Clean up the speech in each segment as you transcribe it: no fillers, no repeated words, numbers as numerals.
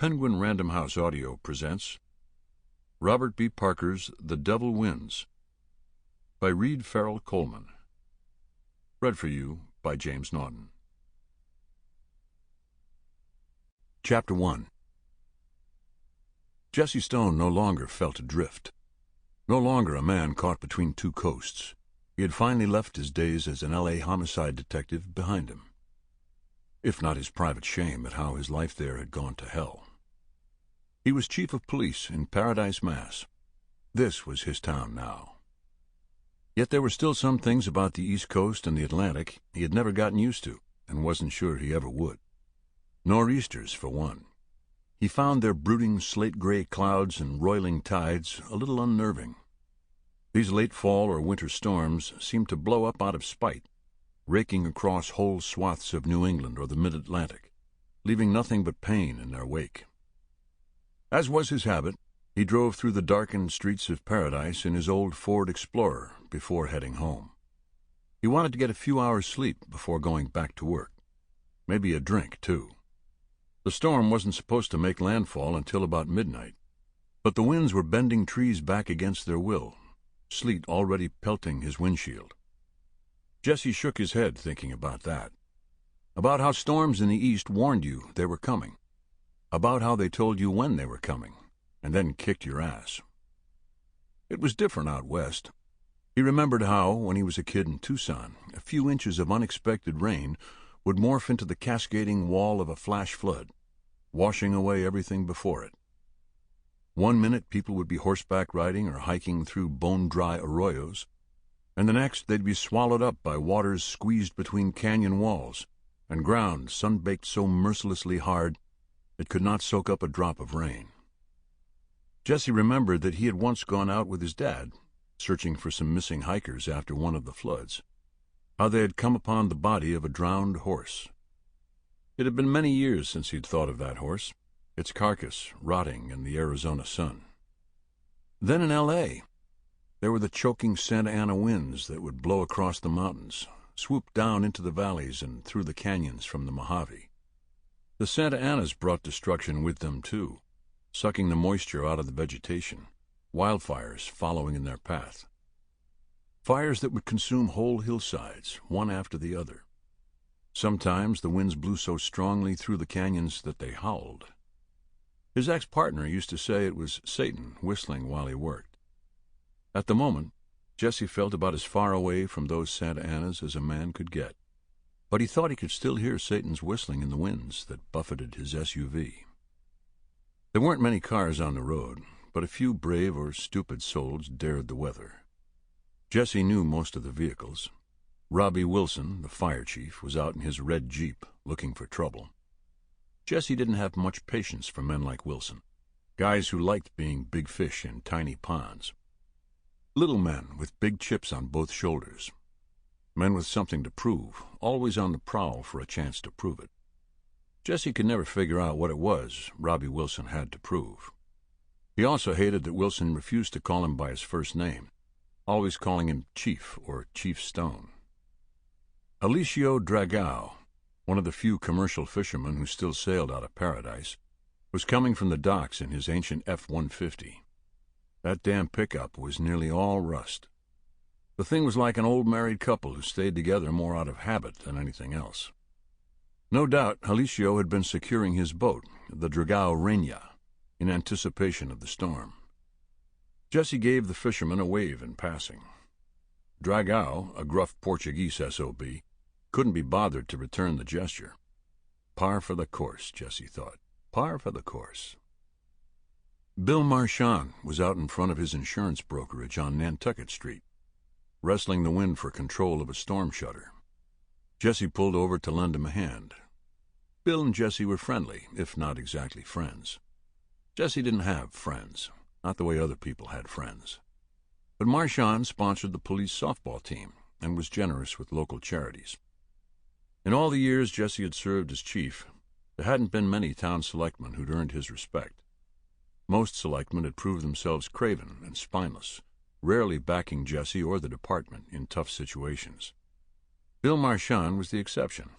Penguin Random House Audio presents Robert B. Parker's The Devil Wins by Farrel Coleman. Read for you by James Naughton. Chapter 1. Jesse Stone no longer felt adrift. No longer a man caught between two coasts. He had finally left his days as an L.A. homicide detective behind him, if not his private shame at how his life there had gone to hell. He was chief of police in Paradise, Mass. This was his town now. Yet there were still some things about the East Coast and the Atlantic he had never gotten used to, and wasn't sure he ever would. Nor'easters, for one. He found their brooding slate-gray clouds and roiling tides a little unnerving. These late fall or winter storms seemed to blow up out of spite, raking across whole swaths of New England or the mid-Atlantic, leaving nothing but pain in their wake. As was his habit, he drove through the darkened streets of Paradise in his old Ford Explorer before heading home. He wanted to get a few hours' sleep before going back to work. Maybe a drink, too. The storm wasn't supposed to make landfall until about midnight, but the winds were bending trees back against their will, sleet already pelting his windshield. Jesse shook his head thinking about that. About how storms in the east warned you they were coming. About how they told you when they were coming, and then kicked your ass. It was different out west. He remembered how, when he was a kid in Tucson, a few inches of unexpected rain would morph into the cascading wall of a flash flood, washing away everything before it. One minute people would be horseback riding or hiking through bone-dry arroyos, and the next they'd be swallowed up by waters squeezed between canyon walls and ground sun-baked so mercilessly hard it could not soak up a drop of rain. Jesse remembered that he had once gone out with his dad, searching for some missing hikers after one of the floods, how they had come upon the body of a drowned horse. It had been many years since he'd thought of that horse, its carcass rotting in the Arizona sun. Then in L.A., there were the choking Santa Ana winds that would blow across the mountains, swoop down into the valleys and through the canyons from the Mojave. The Santa Anas brought destruction with them, too, sucking the moisture out of the vegetation, wildfires following in their path. Fires that would consume whole hillsides, one after the other. Sometimes the winds blew so strongly through the canyons that they howled. His ex-partner used to say it was Satan whistling while he worked. At the moment, Jesse felt about as far away from those Santa Anas as a man could get, but he thought he could still hear Satan's whistling in the winds that buffeted his SUV. There weren't many cars on the road, but a few brave or stupid souls dared the weather. Jesse knew most of the vehicles. Robbie Wilson, the fire chief, was out in his red Jeep looking for trouble. Jesse didn't have much patience for men like Wilson, guys who liked being big fish in tiny ponds. Little men with big chips on both shoulders. Men with something to prove, always on the prowl for a chance to prove it. Jesse could never figure out what it was Robbie Wilson had to prove. He also hated that Wilson refused to call him by his first name, always calling him Chief or Chief Stone. Alicio Dragao, one of the few commercial fishermen who still sailed out of Paradise, was coming from the docks in his ancient F-150. That damn pickup was nearly all rust. The thing was like an old married couple who stayed together more out of habit than anything else. No doubt Alicio had been securing his boat, the Dragao Reina, in anticipation of the storm. Jesse gave the fisherman a wave in passing. Dragao, a gruff Portuguese SOB, couldn't be bothered to return the gesture. Par for the course, Jesse thought. Par for the course. Bill Marchand was out in front of his insurance brokerage on Nantucket Street, wrestling the wind for control of a storm shutter. Jesse pulled over to lend him a hand. Bill and Jesse were friendly, if not exactly friends. Jesse didn't have friends, not the way other people had friends. But Marchand sponsored the police softball team and was generous with local charities. In all the years Jesse had served as chief, there hadn't been many town selectmen who'd earned his respect. Most selectmen had proved themselves craven and spineless, rarely backing Jesse or the department in tough situations. Bill Marchand was the exception.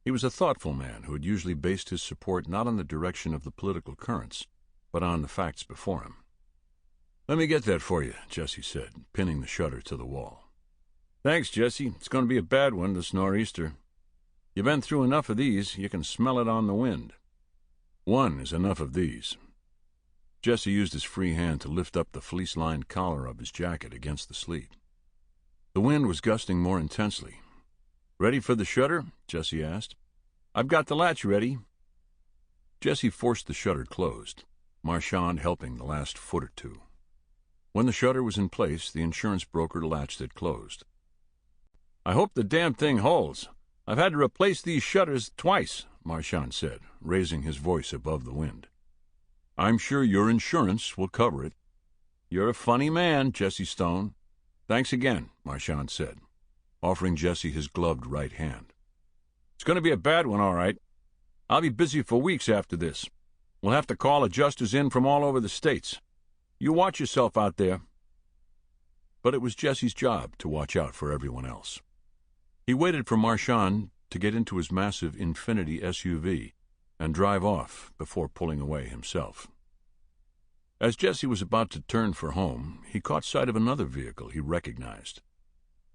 He was a thoughtful man who had usually based his support not on the direction of the political currents, but on the facts before him. "Let me get that for you," Jesse said, pinning the shutter to the wall. "Thanks, Jesse. It's going to be a bad one, this nor'easter. You've been through enough of these, you can smell it on the wind." "One is enough of these." Jesse used his free hand to lift up the fleece-lined collar of his jacket against the sleet. The wind was gusting more intensely. "Ready for the shutter?" Jesse asked. "I've got the latch ready." Jesse forced the shutter closed, Marchand helping the last foot or two. When the shutter was in place, the insurance broker latched it closed. "I hope the damn thing holds. I've had to replace these shutters twice," Marchand said, raising his voice above the wind. "I'm sure your insurance will cover it." "You're a funny man, Jesse Stone." "Thanks again," Marchand said, offering Jesse his gloved right hand. "It's going to be a bad one, all right. I'll be busy for weeks after this. We'll have to call adjusters in from all over the states. You watch yourself out there." But it was Jesse's job to watch out for everyone else. He waited for Marchand to get into his massive Infiniti SUV and drive off before pulling away himself. As Jesse was about to turn for home, he caught sight of another vehicle he recognized.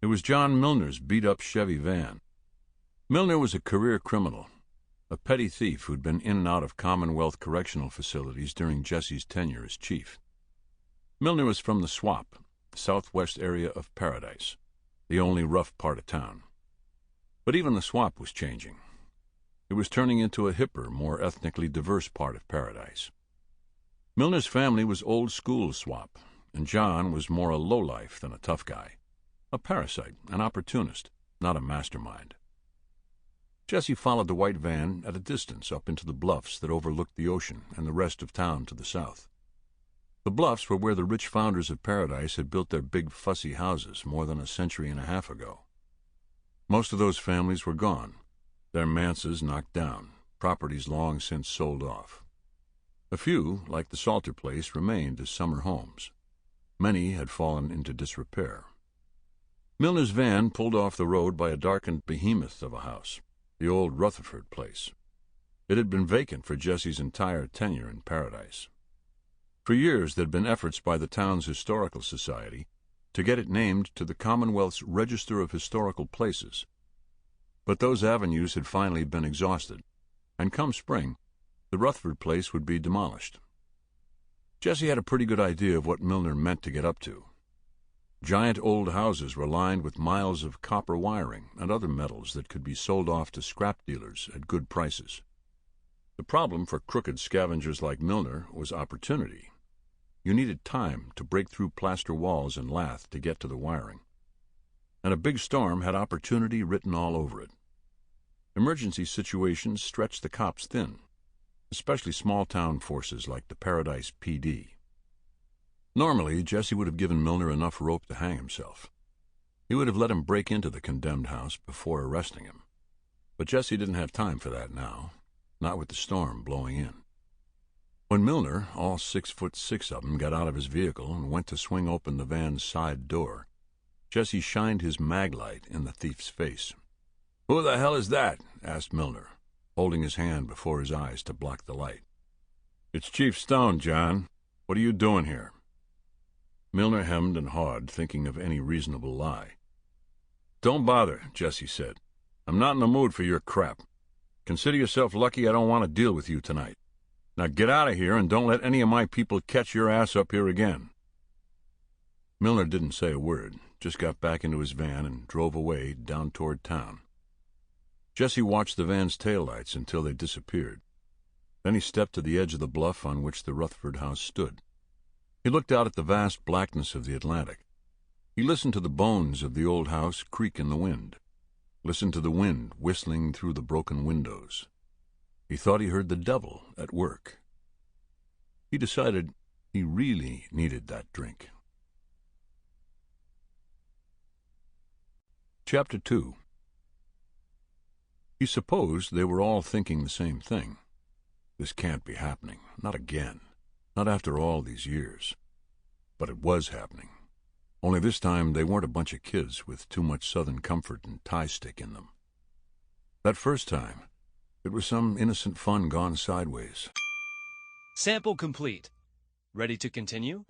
It was John Milner's beat-up Chevy van. Milner was a career criminal, a petty thief who'd been in and out of Commonwealth correctional facilities during Jesse's tenure as chief. Milner was from the Swamp, southwest area of Paradise, the only rough part of town. But even the Swamp was changing. It was turning into a hipper, more ethnically diverse part of Paradise. Milner's family was old-school Swamp, and John was more a lowlife than a tough guy, a parasite, an opportunist, not a mastermind. Jesse followed the white van at a distance up into the bluffs that overlooked the ocean and the rest of town to the south. The bluffs were where the rich founders of Paradise had built their big fussy houses more than a century and a half ago. Most of those families were gone, their manses knocked down, properties long since sold off. A few, like the Salter place, remained as summer homes. Many had fallen into disrepair. Milner's van pulled off the road by a darkened behemoth of a house, the old Rutherford place. It had been vacant for Jesse's entire tenure in Paradise. For years there'd been efforts by the town's historical society to get it named to the Commonwealth's Register of Historical Places. But those avenues had finally been exhausted, and come spring, the Rutherford place would be demolished. Jesse had a pretty good idea of what Milner meant to get up to. Giant old houses were lined with miles of copper wiring and other metals that could be sold off to scrap dealers at good prices. The problem for crooked scavengers like Milner was opportunity. You needed time to break through plaster walls and lath to get to the wiring. And a big storm had opportunity written all over it. Emergency situations stretched the cops thin, especially small-town forces like the Paradise PD. Normally, Jesse would have given Milner enough rope to hang himself. He would have let him break into the condemned house before arresting him. But Jesse didn't have time for that now, not with the storm blowing in. When Milner, all 6'6" of him, got out of his vehicle and went to swing open the van's side door, Jesse shined his maglite in the thief's face. "Who the hell is that?" asked Milner, holding his hand before his eyes to block the light. "It's Chief Stone, John. What are you doing here?" Milner hemmed and hawed, thinking of any reasonable lie. "Don't bother," Jesse said. "I'm not in the mood for your crap. Consider yourself lucky I don't want to deal with you tonight. Now get out of here and don't let any of my people catch your ass up here again." Milner didn't say a word, just got back into his van and drove away down toward town. Jesse watched the van's taillights until they disappeared. Then he stepped to the edge of the bluff on which the Rutherford house stood. He looked out at the vast blackness of the Atlantic. He listened to the bones of the old house creak in the wind, listened to the wind whistling through the broken windows. He thought he heard the devil at work. He decided he really needed that drink. Chapter 2. He supposed they were all thinking the same thing. This can't be happening. Not again. Not after all these years. But it was happening. Only this time they weren't a bunch of kids with too much Southern comfort and tie stick in them. That first time, it was some innocent fun gone sideways. Sample complete. Ready to continue?